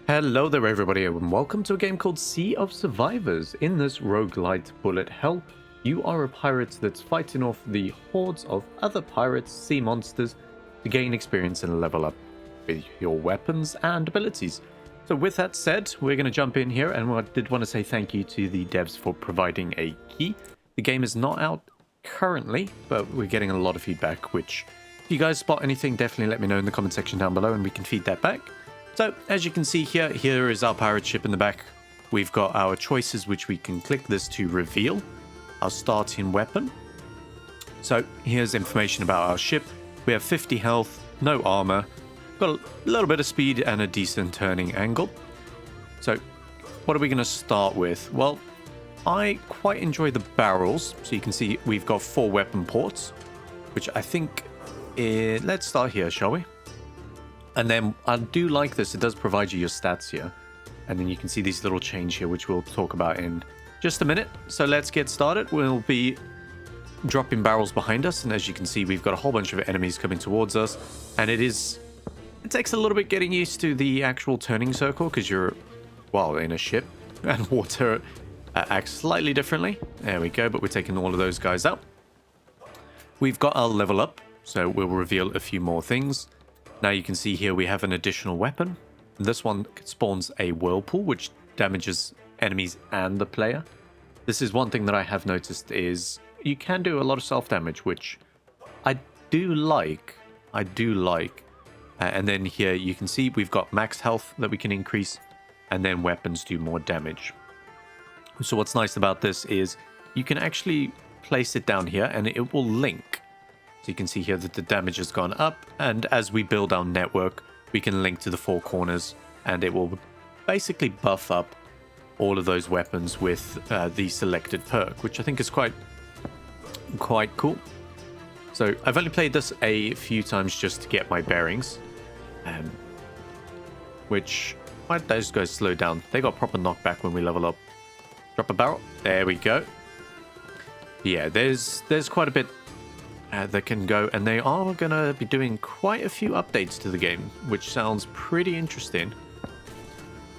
Hello there everybody and welcome to a game called Sea of Survivors. In this roguelite bullet hell, you are a pirate that's fighting off the hordes of other pirates, sea monsters, to gain experience and level up with your weapons and abilities. So with that said, we're going to jump in here, and I did want to say thank you to the devs for providing a key. The game is not out currently, but we're getting a lot of feedback, which if you guys spot anything, definitely let me know in the comment section down below and we can feed that back. So, as you can see here is our pirate ship in the back. We've got our choices, which we can click this to reveal our starting weapon. So, here's information about our ship. We have 50 health, no armor, got a little bit of speed and a decent turning angle. So, what are we going to start with? Well, I quite enjoy the barrels. So, you can see we've got 4 weapon ports, which I think... let's start here, shall we? And then I do like this. It does provide you your stats here. And then you can see these little change here, which we'll talk about in just a minute. So let's get started. We'll be dropping barrels behind us. And as you can see, we've got a whole bunch of enemies coming towards us. And it takes a little bit getting used to the actual turning circle because you're, well, in a ship. And water acts slightly differently. There we go. But we're taking all of those guys out. We've got our level up. So we'll reveal a few more things. Now you can see here we have an additional weapon. This one spawns a whirlpool, which damages enemies and the player. This is one thing that I have noticed is you can do a lot of self-damage, which I do like. And then here you can see we've got max health that we can increase, and then weapons do more damage. So what's nice about this is you can actually place it down here and it will link. So you can see here that the damage has gone up, and as we build our network, we can link to the 4 corners, and it will basically buff up all of those weapons with the selected perk, which I think is quite cool. So I've only played this a few times just to get my bearings, which might those guys slow down. They got proper knockback when we level up. Drop a barrel. There we go. Yeah, there's quite a bit that can go, and they are going to be doing quite a few updates to the game, which sounds pretty interesting.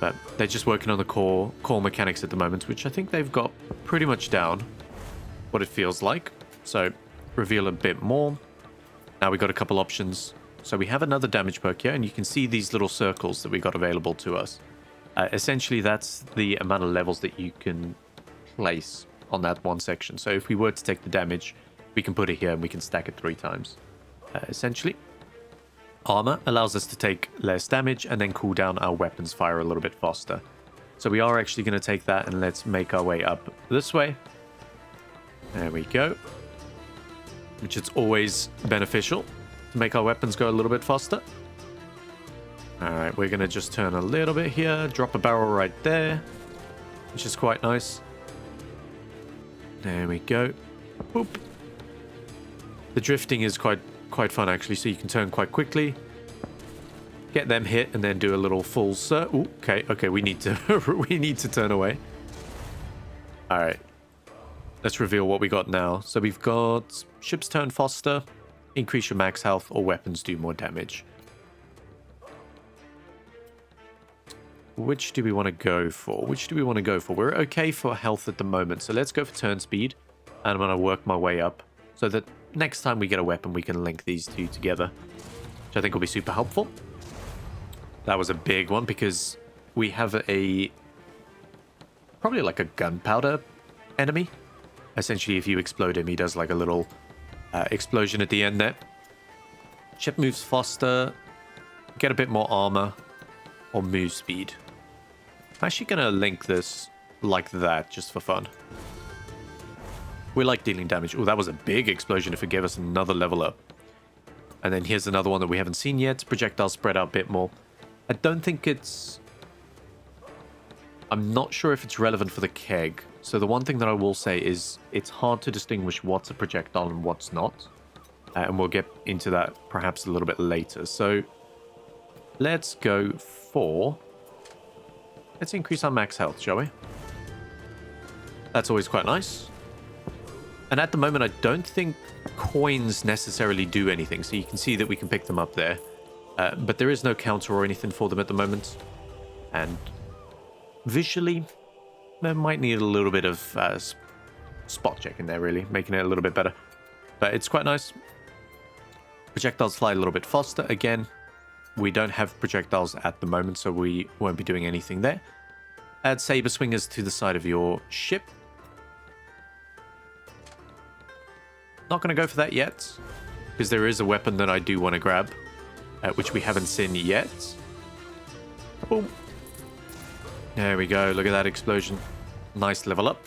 But they're just working on the core mechanics at the moment, which I think they've got pretty much down, what it feels like. So, reveal a bit more. Now we got a couple options. So we have another damage perk here, and you can see these little circles that we got available to us. Essentially, that's the amount of levels that you can place on that one section. So if we were to take the damage, we can put it here and we can stack it 3 times. Essentially, armor allows us to take less damage and then cool down our weapons fire a little bit faster. So we are actually going to take that, and let's make our way up this way. There we go. Which is always beneficial to make our weapons go a little bit faster. Alright, we're going to just turn a little bit here, drop a barrel right there, which is quite nice. There we go. Boop. The drifting is quite fun actually, so you can turn quite quickly, get them hit, and then do a little full okay, we need to turn away. All right, let's reveal what we got now. So we've got ships turn faster, increase your max health, or weapons do more damage. Which do we want to go for? We're okay for health at the moment, so let's go for turn speed, and I'm going to work my way up so that next time we get a weapon, we can link these 2 together, which I think will be super helpful. That was a big one because we have probably like a gunpowder enemy. Essentially, if you explode him, he does like a little explosion at the end there. Ship moves faster, get a bit more armor, or move speed. I'm actually going to link this like that just for fun. We like dealing damage. Oh, that was a big explosion if it gave us another level up. And then here's another one that we haven't seen yet. Projectiles spread out a bit more. I don't think I'm not sure if it's relevant for the keg. So the one thing that I will say is it's hard to distinguish what's a projectile and what's not. And we'll get into that perhaps a little bit later. So let's go for... let's increase our max health, shall we? That's always quite nice. And at the moment, I don't think coins necessarily do anything. So you can see that we can pick them up there. But there is no counter or anything for them at the moment. And visually, there might need a little bit of spot checking there, really, making it a little bit better. But it's quite nice. Projectiles fly a little bit faster. Again, we don't have projectiles at the moment, so we won't be doing anything there. Add saber swingers to the side of your ship. Not going to go for that yet, because there is a weapon that I do want to grab, which we haven't seen yet. Boom. There we go. Look at that explosion. Nice level up.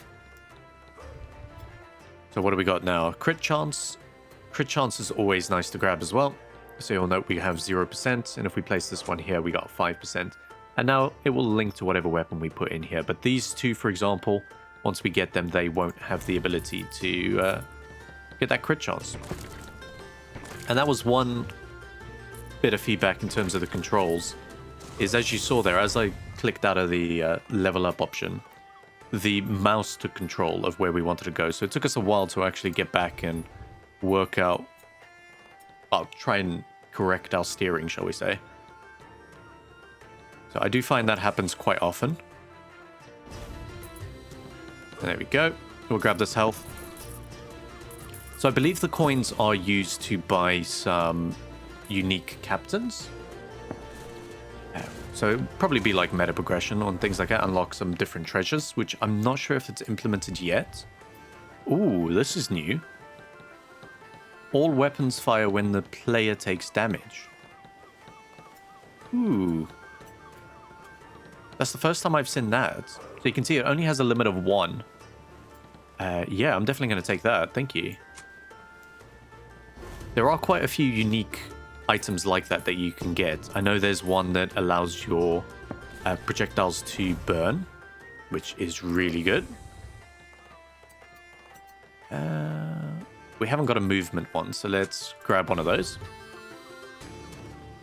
So what do we got now? Crit chance. Crit chance is always nice to grab as well. So you'll note we have 0%, and if we place this one here, we got 5%. And now it will link to whatever weapon we put in here. But these two, for example, once we get them, they won't have the ability to get that crit chance. And that was one bit of feedback in terms of the controls, is as you saw there, as I clicked out of the level up option, the mouse took control of where we wanted to go. So it took us a while to actually get back and work out, well, try and correct our steering, shall we say. So I do find that happens quite often. And there we go. We'll grab this health. So I believe the coins are used to buy some unique captains. So it would probably be like meta progression on things like that, unlock some different treasures, which I'm not sure if it's implemented yet. Ooh, this is new. All weapons fire when the player takes damage. Ooh. That's the first time I've seen that. So you can see it only has a limit of 1. Yeah, I'm definitely going to take that. Thank you. There are quite a few unique items like that that you can get. I know there's one that allows your projectiles to burn, which is really good. We haven't got a movement one, so let's grab one of those.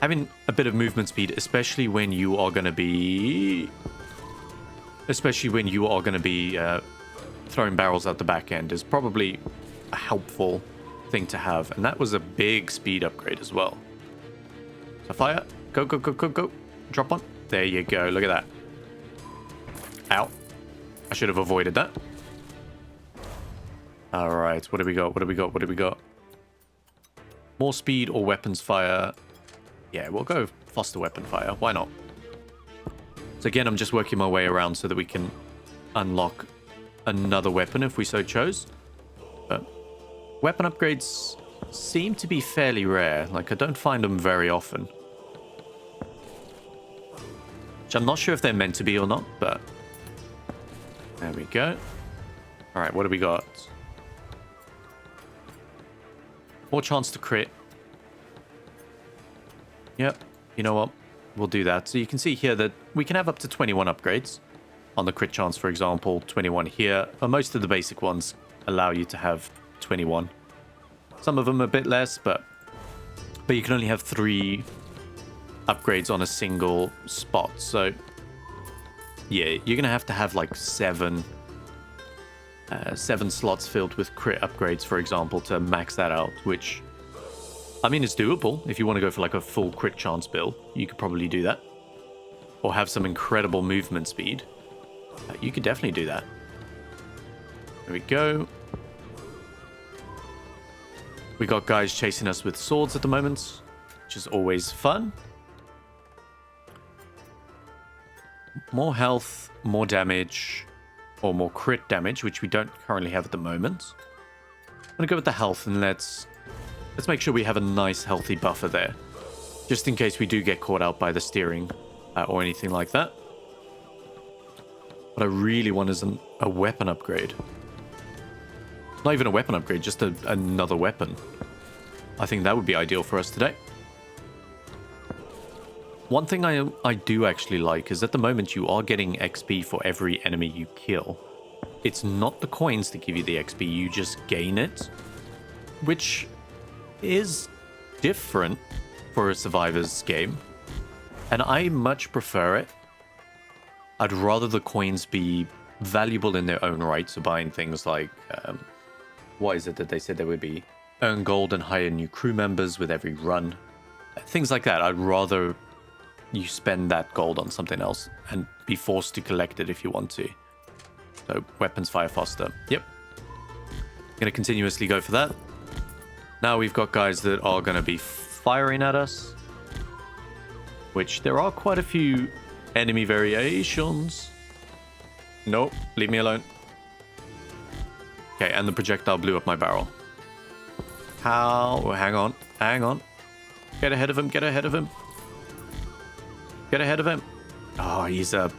Having a bit of movement speed, especially when you are going to be throwing barrels at the back end, is probably a helpful thing to have. And that was a big speed upgrade as well. So fire, go, go, go, go, go. Drop one. There you go. Look at that. Ow. I should have avoided that. All right. What do we got? What do we got? What do we got? More speed or weapons fire. Yeah, we'll go faster weapon fire. Why not? So again, I'm just working my way around so that we can unlock another weapon if we so chose. But weapon upgrades seem to be fairly rare. Like, I don't find them very often. Which I'm not sure if they're meant to be or not, but there we go. All right, what do we got? More chance to crit. Yep, you know what? We'll do that. So you can see here that we can have up to 21 upgrades on the crit chance, for example, 21 here. But most of the basic ones allow you to have 21. Some of them a bit less, but you can only have 3 upgrades on a single spot. So yeah, you're gonna have to have like 7 slots filled with crit upgrades, for example, to max that out, which, I mean, it's doable. If you want to go for like a full crit chance build, you could probably do that. Or have some incredible movement speed. You could definitely do that. There we go. We got guys chasing us with swords at the moment, which is always fun. More health, more damage, or more crit damage, which we don't currently have at the moment. I'm going to go with the health, and let's make sure we have a nice healthy buffer there, just in case we do get caught out by the steering or anything like that. What I really want is a weapon upgrade. Not even a weapon upgrade, just another weapon. I think that would be ideal for us today. One thing I do actually like is at the moment you are getting XP for every enemy you kill. It's not the coins that give you the XP, you just gain it, which is different for a survivors game, and I much prefer it. I'd rather the coins be valuable in their own right, so buying things like what is it that they said there would be? Earn gold and hire new crew members with every run. Things like that. I'd rather you spend that gold on something else and be forced to collect it if you want to. So weapons fire faster. Yep. Gonna continuously go for that. Now we've got guys that are gonna be firing at us, which there are quite a few enemy variations. Nope, leave me alone. Okay, and the projectile blew up my barrel. How? Oh, hang on, hang on. Get ahead of him, get ahead of him. Get ahead of him. Oh, he's a...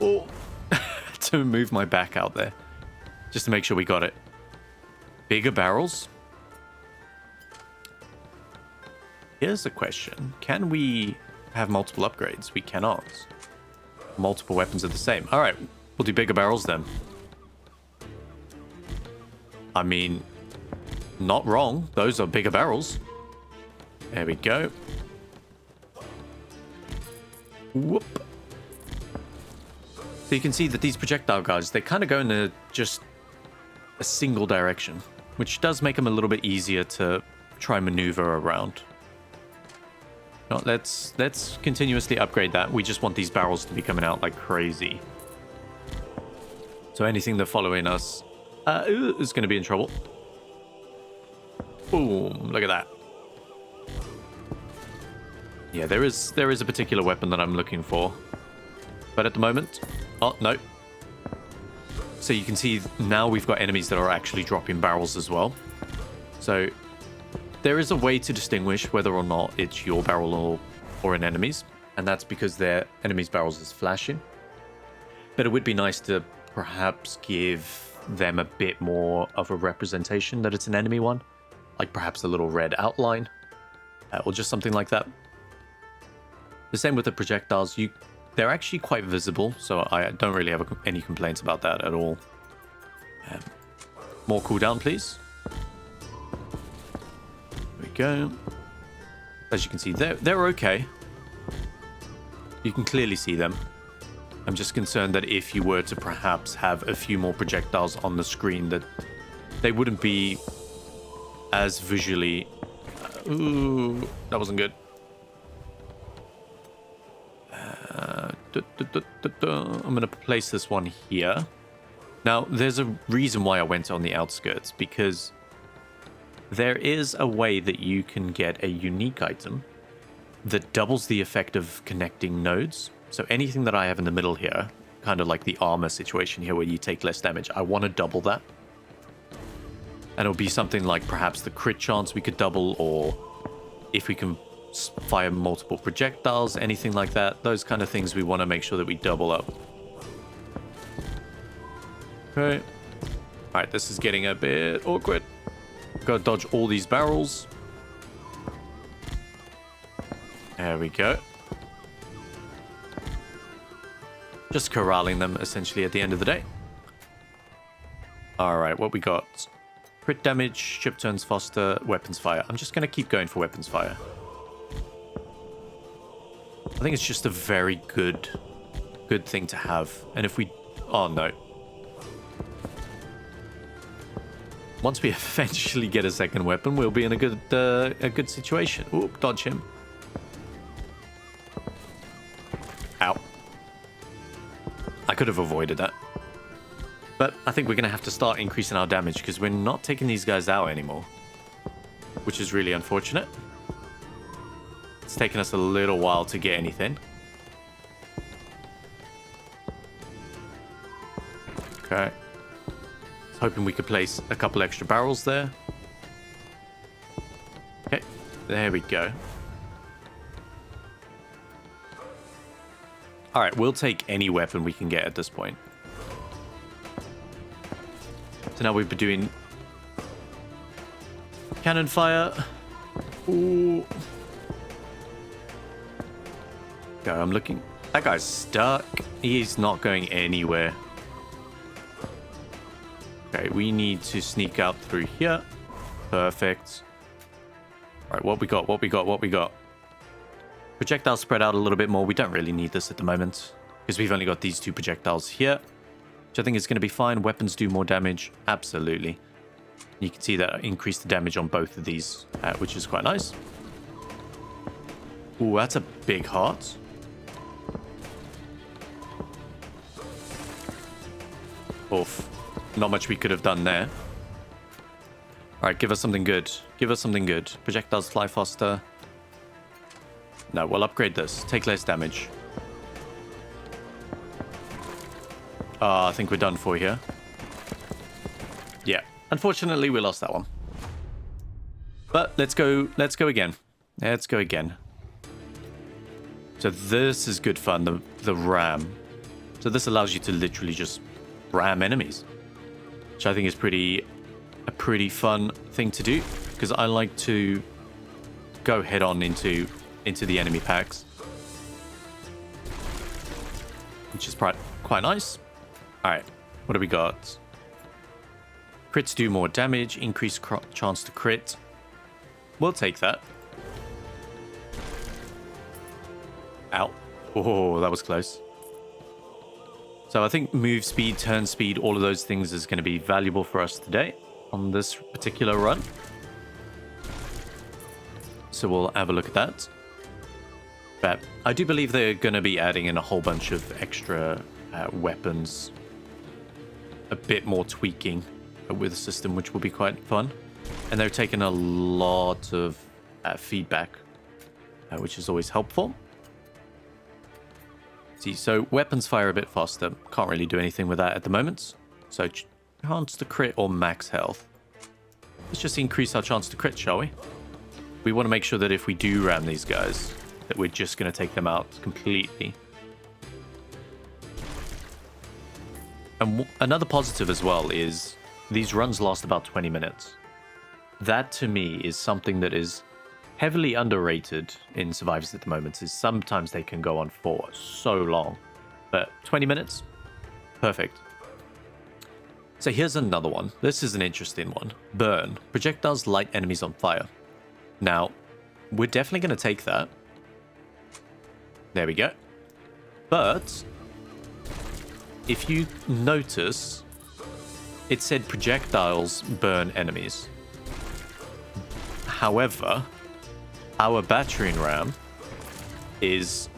Oh, to move my back out there. Just to make sure we got it. Bigger barrels. Here's a question. Can we have multiple upgrades? We cannot. Multiple weapons are the same. All right, we'll do bigger barrels then. I mean, not wrong. Those are bigger barrels. There we go. Whoop. So you can see that these projectile guys, they kind of go in just a single direction, which does make them a little bit easier to try and maneuver around. No, let's continuously upgrade that. We just want these barrels to be coming out like crazy. So anything that's following us is going to be in trouble. Boom! Look at that. Yeah, there is a particular weapon that I'm looking for, but at the moment, oh no. So you can see now we've got enemies that are actually dropping barrels as well. So there is a way to distinguish whether or not it's your barrel or an enemy's, and that's because their enemy's barrels is flashing. But it would be nice to perhaps give them a bit more of a representation that it's an enemy one, like perhaps a little red outline, or just something like that. The same with the projectiles. They're actually quite visible, so I don't really have any complaints about that at all. More cooldown, please. There we go. As you can see, they're okay. You can clearly see them. I'm just concerned that if you were to perhaps have a few more projectiles on the screen, that they wouldn't be as visually... Ooh, that wasn't good. I'm going to place this one here. Now, there's a reason why I went on the outskirts, because there is a way that you can get a unique item that doubles the effect of connecting nodes. So anything that I have in the middle here, kind of like the armor situation here where you take less damage, I want to double that. And it'll be something like perhaps the crit chance we could double, or if we can fire multiple projectiles, anything like that. Those kind of things we want to make sure that we double up. Okay. Alright, this is getting a bit awkward. Gotta dodge all these barrels. There we go. Just corralling them, essentially, at the end of the day. Alright, what we got? Crit damage, ship turns faster, weapons fire. I'm just gonna keep going for weapons fire. I think it's just a very good thing to have. And if we... Oh, no. Once we eventually get a second weapon, we'll be in a good situation. Oop, dodge him. Ow. I could have avoided that. But I think we're going to have to start increasing our damage because we're not taking these guys out anymore, which is really unfortunate. It's taken us a little while to get anything. Okay. Hoping we could place a couple extra barrels there. Okay, there we go. Alright, we'll take any weapon we can get at this point. So now we've been doing cannon fire. Ooh. Go, I'm looking. That guy's stuck. He's not going anywhere. Okay, we need to sneak out through here. Perfect. Alright, what we got? What we got? What we got? Projectiles spread out a little bit more. We don't really need this at the moment because we've only got these two projectiles here, which I think is going to be fine. Weapons do more damage. Absolutely. You can see that increased the damage on both of these, which is quite nice. Ooh, that's a big heart. Oof. Not much we could have done there. Alright, give us something good. Give us something good. Projectiles fly faster. No, we'll upgrade this. Take less damage. I think we're done for here. Yeah. Unfortunately, we lost that one. But let's go again. Let's go again. So this is good fun, the ram. So this allows you to literally just ram enemies, which I think is a pretty fun thing to do, because I like to go head on into the enemy packs, which is quite nice. All right, what do we got? Crits do more damage, increased chance to crit. We'll take that. Ow. Oh, that was close. So I think move speed, turn speed, all of those things is going to be valuable for us today on this particular run. So we'll have a look at that. But I do believe they're going to be adding in a whole bunch of extra weapons. A bit more tweaking with the system, which will be quite fun. And they're taking a lot of feedback, which is always helpful. See, so weapons fire a bit faster. Can't really do anything with that at the moment. So chance to crit or max health. Let's just increase our chance to crit, shall we? We want to make sure that if we do ram these guys, that we're just going to take them out completely. And another positive as well is these runs last about 20 minutes. That to me is something that is heavily underrated in Survivors at the moment, is sometimes they can go on for so long. But 20 minutes? Perfect. So here's another one. This is an interesting one. Burn. Projectiles light enemies on fire. Now, we're definitely going to take that. There we go. But if you notice, it said projectiles burn enemies. However, our battering ram is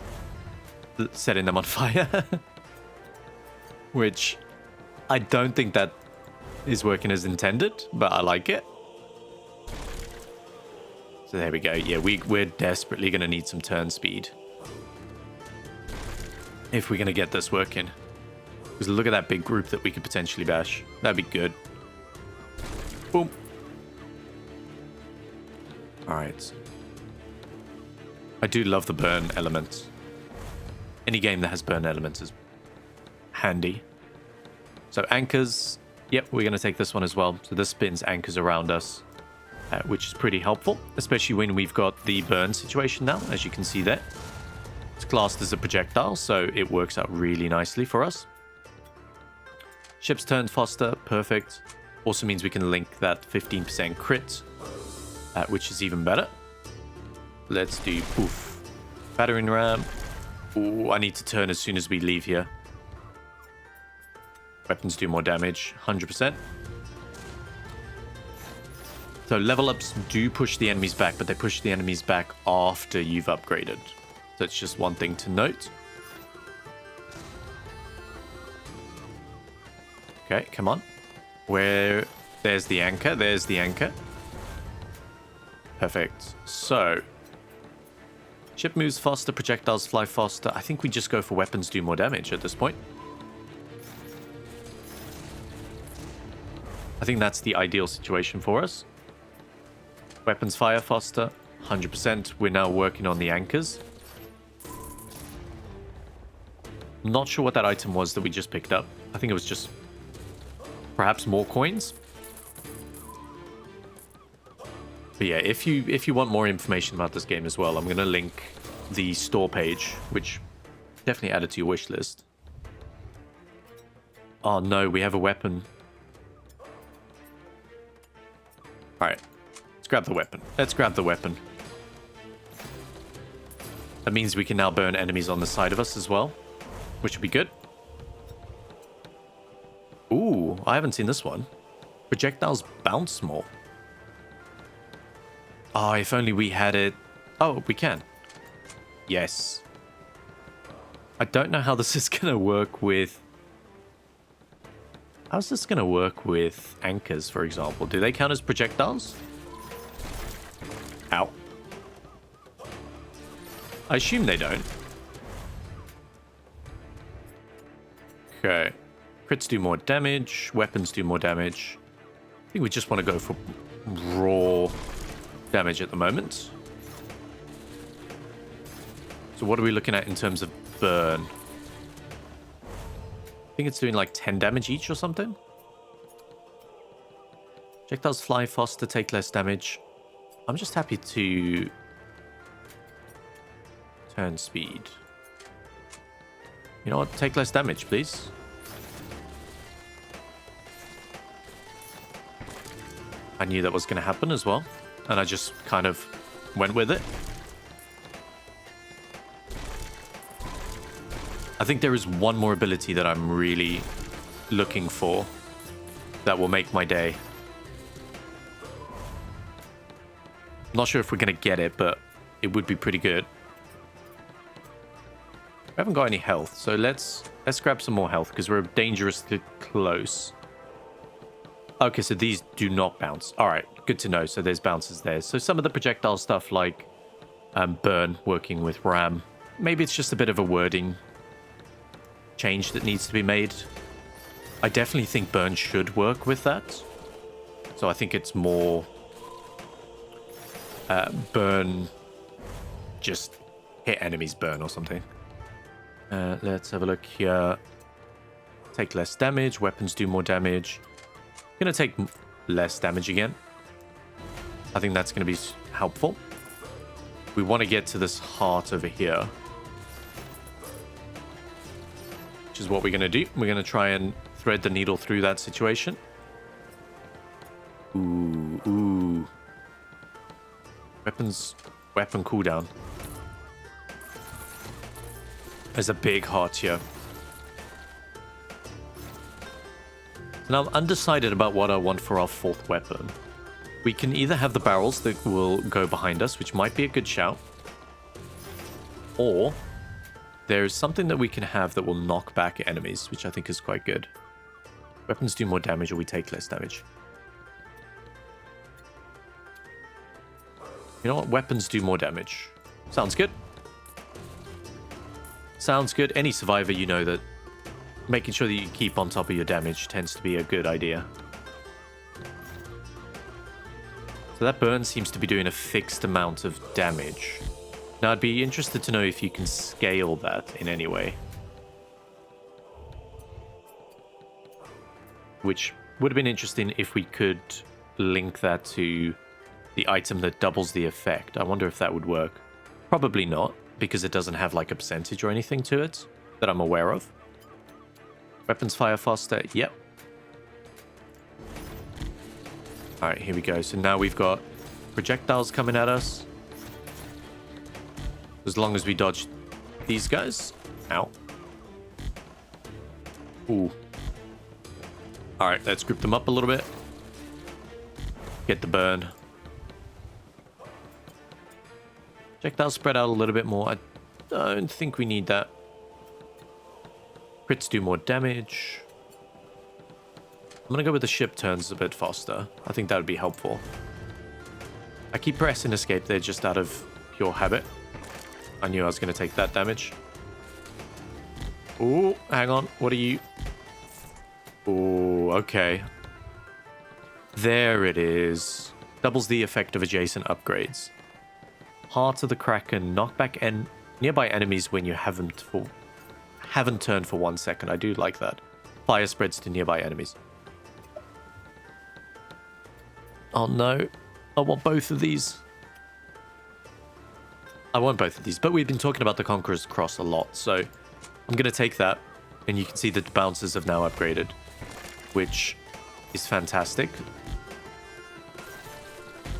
setting them on fire, which I don't think that is working as intended, but I like it. So there we go. Yeah, we're desperately going to need some turn speed if we're going to get this working. Because look at that big group that we could potentially bash. That'd be good. Boom. All right. I do love the burn element. Any game that has burn elements is handy. So anchors. Yep, we're going to take this one as well. So this spins anchors around us, which is pretty helpful, especially when we've got the burn situation now, as you can see there. It's classed as a projectile, so it works out really nicely for us. Ships turn faster, perfect. Also means we can link that 15% crit, which is even better. Let's do poof. Battering ram. Ooh, I need to turn as soon as we leave here. Weapons do more damage, 100%. So level ups do push the enemies back, but they push the enemies back after you've upgraded. So it's just one thing to note. Okay, come on. There's the anchor, there's the anchor. Perfect. So, ship moves faster, projectiles fly faster. I think we just go for weapons do more damage at this point. I think that's the ideal situation for us. Weapons fire faster, 100%. We're now working on the anchors. I'm not sure what that item was that we just picked up. I think it was just perhaps more coins. But yeah, if you want more information about this game as well, I'm going to link the store page, which definitely add it to your wish list. Oh no, we have a weapon. Alright, let's grab the weapon. Let's grab the weapon. That means we can now burn enemies on the side of us as well, which would be good. Ooh, I haven't seen this one. Projectiles bounce more. Oh, if only we had it. Oh, we can. Yes. I don't know how this is going to work with... How's this going to work with anchors, for example? Do they count as projectiles? Ow. I assume they don't. Okay. Crits do more damage. Weapons do more damage. I think we just want to go for raw damage at the moment. So what are we looking at in terms of burn? I think it's doing like 10 damage each or something. Projectiles fly faster, take less damage. I'm just happy to turn speed. You know what? Take less damage, please. I knew that was going to happen as well. And I just kind of went with it. I think there is one more ability that I'm really looking for that will make my day. I'm not sure if we're going to get it, but it would be pretty good. We haven't got any health, so let's grab some more health because we're dangerously close. Okay, so these do not bounce. All right, good to know. So there's bounces there. So some of the projectile stuff like burn working with ram. Maybe it's just a bit of a wording change that needs to be made. I definitely think burn should work with that. So I think it's more burn, just hit enemies burn or something. Let's have a look here. Take less damage. Weapons do more damage. Gonna take less damage again. I think that's gonna be helpful. We want to get to this heart over here, which is what we're gonna do. We're gonna try and thread the needle through that situation. Ooh. Weapon cooldown. There's a big heart here. Now I'm undecided about what I want for our fourth weapon. We can either have the barrels that will go behind us, which might be a good shout. Or there's something that we can have that will knock back enemies, which I think is quite good. Weapons do more damage or we take less damage. You know what? Weapons do more damage. Sounds good. Sounds good. Any survivor, you know that making sure that you keep on top of your damage tends to be a good idea. So that burn seems to be doing a fixed amount of damage. Now I'd be interested to know if you can scale that in any way. Which would have been interesting if we could link that to the item that doubles the effect. I wonder if that would work. Probably not, because it doesn't have like a percentage or anything to it that I'm aware of. Weapons fire faster. Yep. Alright, here we go. So now we've got projectiles coming at us. As long as we dodge these guys. Ow. Ooh. Alright, let's group them up a little bit. Get the burn. Projectiles spread out a little bit more. I don't think we need that. Crits do more damage. I'm going to go with the ship turns a bit faster. I think that would be helpful. I keep pressing escape there just out of pure habit. I knew I was going to take that damage. Ooh, hang on. What are you? Ooh, okay. There it is. Doubles the effect of adjacent upgrades. Heart of the Kraken. Knockback and nearby enemies when you haven't turned for 1 second. I do like that. Fire spreads to nearby enemies. Oh no. I want both of these. I want both of these, but we've been talking about the Conqueror's Cross a lot, so I'm going to take that, and you can see that the bouncers have now upgraded, which is fantastic.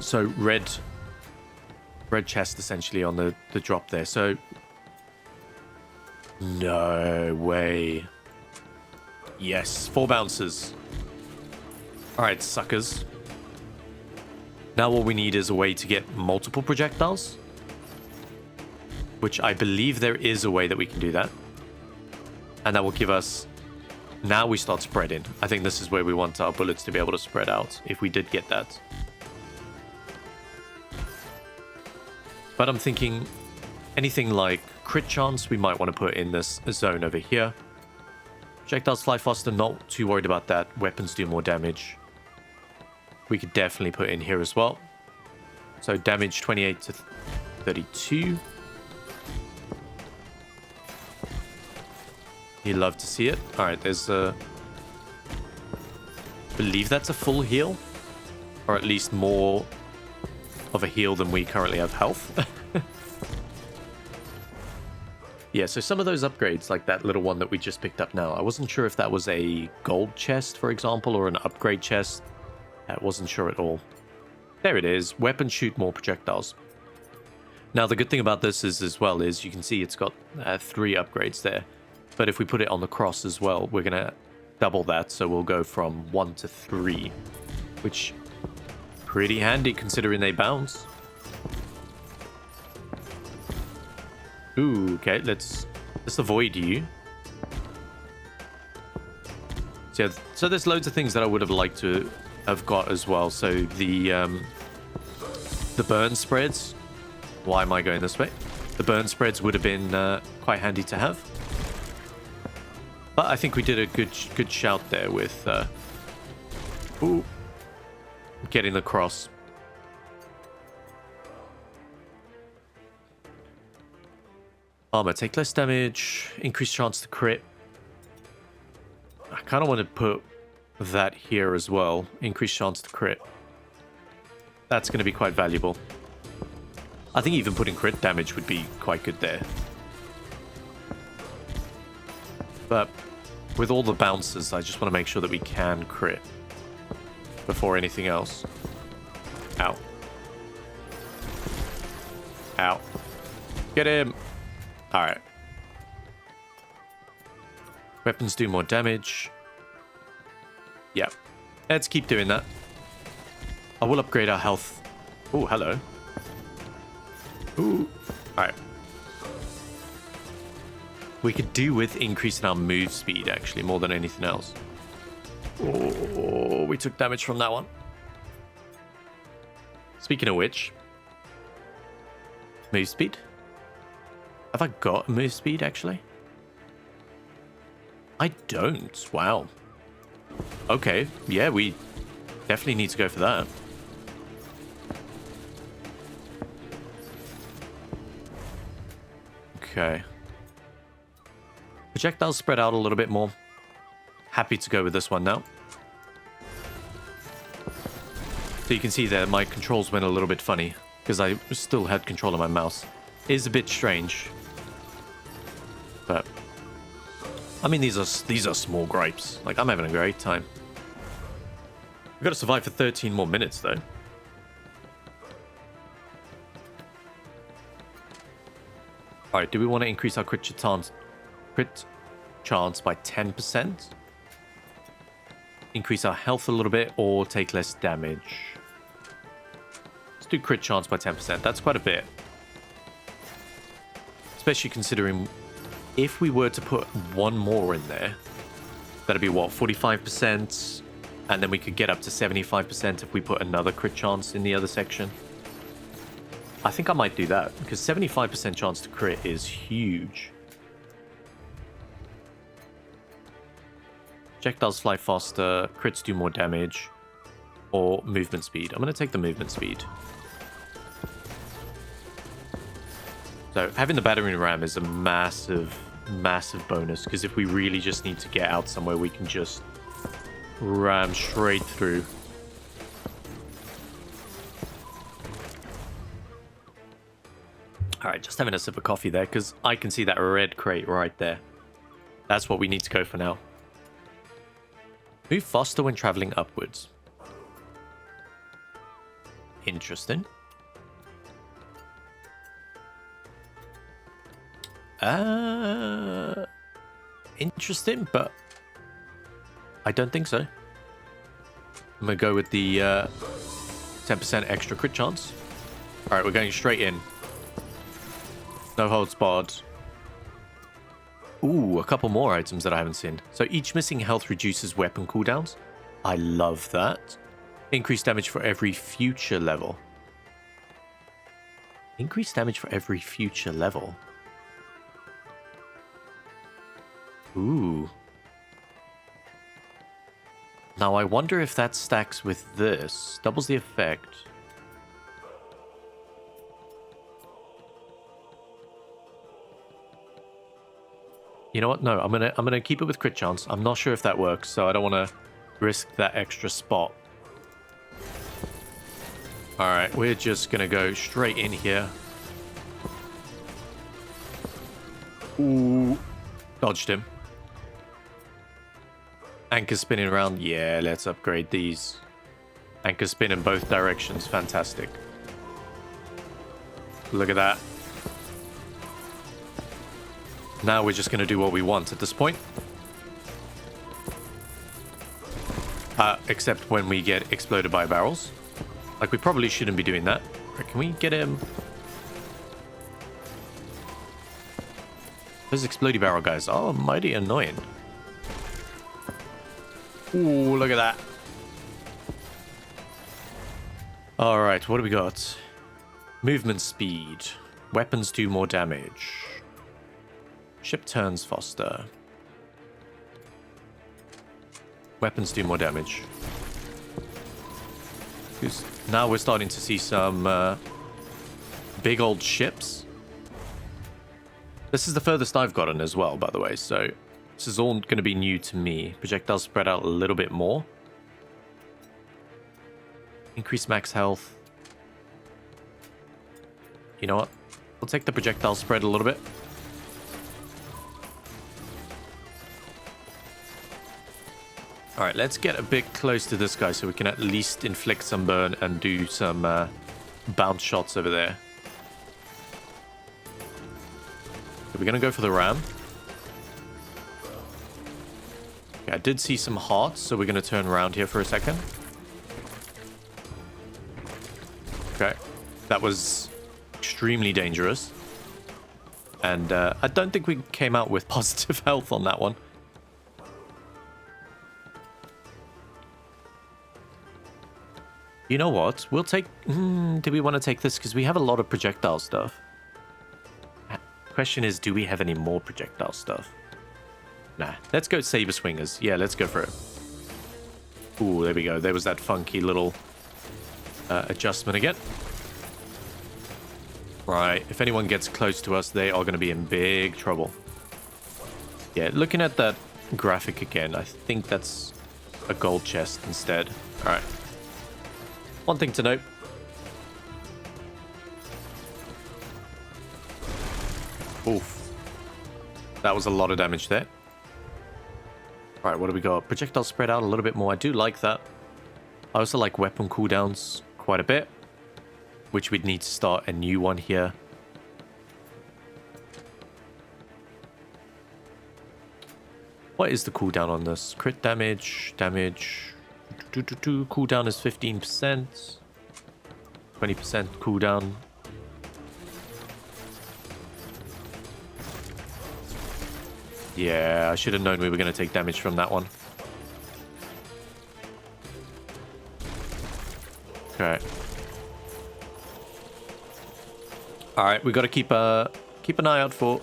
So red chest essentially on the drop there, so no way. Yes, 4 bouncers. Alright, suckers. Now all we need is a way to get multiple projectiles. which I believe there is a way that we can do that. And that will give us... Now we start spreading. I think this is where we want our bullets to be able to spread out, if we did get that. But I'm thinking anything like crit chance, we might want to put in this zone over here. Projectiles fly faster, not too worried about that. Weapons do more damage. We could definitely put in here as well. So damage 28 to 32. You love to see it. Alright, there's a... I believe that's a full heal. Or at least more of a heal than we currently have health. Yeah, so some of those upgrades, like that little one that we just picked up now, I wasn't sure if that was a gold chest, for example, or an upgrade chest. I wasn't sure at all. There it is. Weapons shoot more projectiles. Now, the good thing about this is, as well, is you can see it's got 3 upgrades there. But if we put it on the cross as well, we're going to double that. So we'll go from 1 to 3, which pretty handy considering they bounce. Ooh, okay, let's avoid you. So there's loads of things that I would have liked to have got as well. So the burn spreads. Why am I going this way? The burn spreads would have been quite handy to have. But I think we did a good shout there with getting the cross. Armor, take less damage, increase chance to crit. I kind of want to put that here as well. Increase chance to crit. That's going to be quite valuable. I think even putting crit damage would be quite good there. But with all the bounces, I just want to make sure that we can crit before anything else. Ow. Ow. Get him! Alright. Weapons do more damage. Yeah. Let's keep doing that. I will upgrade our health. Oh, hello. Ooh. Alright. We could do with increasing our move speed, actually, more than anything else. Oh, we took damage from that one. Speaking of which, move speed. Have I got move speed, actually? I don't. Wow. Okay. Yeah, we definitely need to go for that. Okay. Projectiles spread out a little bit more. Happy to go with this one now. So you can see there, my controls went a little bit funny because I still had control of my mouse. It is a bit strange. But I mean, these are small gripes. Like, I'm having a great time. We've got to survive for 13 more minutes, though. Alright, do we want to increase our crit chance by 10%? Increase our health a little bit, or take less damage? Let's do crit chance by 10%. That's quite a bit. Especially considering if we were to put one more in there, that'd be what, 45%? And then we could get up to 75% if we put another crit chance in the other section. I think I might do that, because 75% chance to crit is huge. Projectiles fly faster, crits do more damage, or movement speed. I'm going to take the movement speed. So having the battering ram is a massive bonus, because if we really just need to get out somewhere, we can just ram straight through. Alright, just having a sip of coffee there, because I can see that red crate right there. That's what we need to go for now. Move faster when traveling upwards. Interesting. Interesting, but I don't think so. I'm going to go with the 10% extra crit chance. Alright, we're going straight in. No holds barred. Ooh, a couple more items that I haven't seen. So each missing health reduces weapon cooldowns. I love that. Increased damage for every future level. Increased damage for every future level. Ooh. Now I wonder if that stacks with this. Doubles the effect. You know what? No, I'm gonna keep it with crit chance. I'm not sure if that works, so I don't want to risk that extra spot. All right, we're just gonna go straight in here. Ooh, dodged him. Anchor spinning around. Yeah, let's upgrade these. Anchor spin in both directions. Fantastic. Look at that. Now we're just going to do what we want at this point. Except when we get exploded by barrels. Like, we probably shouldn't be doing that. Right, can we get him? Those explodey barrel guys are mighty annoying. Ooh, look at that. Alright, what do we got? Movement speed. Weapons do more damage. Ship turns faster. Weapons do more damage. Because now we're starting to see some big old ships. This is the furthest I've gotten as well, by the way, so this is all going to be new to me. Projectiles spread out a little bit more. Increase max health. You know what? We'll take the projectile spread a little bit. Alright, let's get a bit close to this guy so we can at least inflict some burn and do some bounce shots over there. So we're going to go for the ram. Okay, I did see some hearts, so we're going to turn around here for a second. Okay, that was extremely dangerous. And I don't think we came out with positive health on that one. You know what? We'll take... do we want to take this? Because we have a lot of projectile stuff. Question is, do we have any more projectile stuff? Nah. Let's go Saber Swingers. Yeah, let's go for it. Ooh, there we go. There was that funky little adjustment again. Right. If anyone gets close to us, they are going to be in big trouble. Yeah, looking at that graphic again, I think that's a gold chest instead. All right. One thing to note. Oof. That was a lot of damage there. Alright, what do we got? Projectile spread out a little bit more. I do like that. I also like weapon cooldowns quite a bit. Which we'd need to start a new one here. What is the cooldown on this? Crit damage, damage... Cooldown is 15%. 20% cooldown. Yeah, I should have known we were going to take damage from that one. Okay. Alright, we got to keep an eye out for...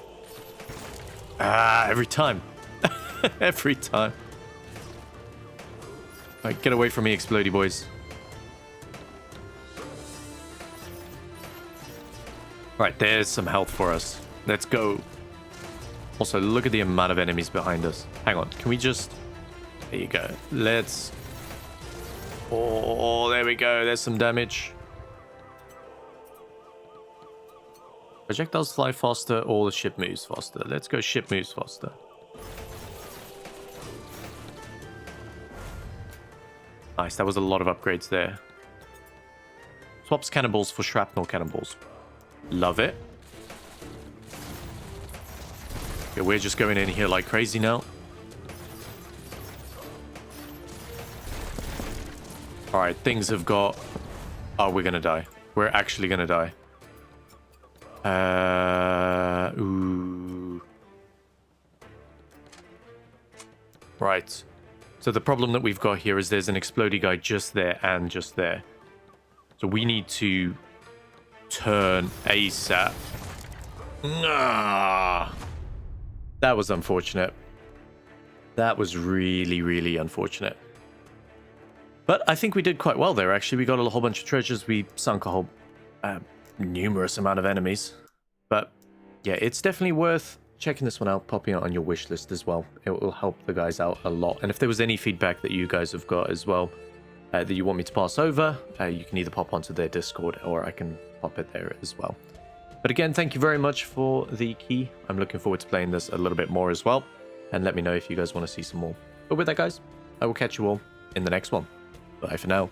every time. Every time. Alright, get away from me, explodey boys. Alright, there's some health for us. Let's go. Also, look at the amount of enemies behind us. Hang on, can we just... There you go. Let's... Oh, there we go. There's some damage. Projectiles fly faster or the ship moves faster. Let's go ship moves faster. Nice, that was a lot of upgrades there. Swaps cannonballs for shrapnel cannonballs. Love it. Okay, we're just going in here like crazy now. Alright, things have got... Oh, we're gonna die. We're actually gonna die. Ooh. Right. So the problem that we've got here is there's an explodey guy just there and just there. So we need to turn ASAP. Nah. That was unfortunate. That was really, really unfortunate. But I think we did quite well there, actually. We got a whole bunch of treasures. We sunk a whole numerous amount of enemies. But yeah, it's definitely worth checking this one out, popping it on your wish list as well. It will help the guys out a lot. And if there was any feedback that you guys have got as well that you want me to pass over, you can either pop onto their Discord or I can pop it there as well. But again, thank you very much for the key. I'm looking forward to playing this a little bit more as well. And let me know if you guys want to see some more. But with that, guys, I will catch you all in the next one. Bye for now.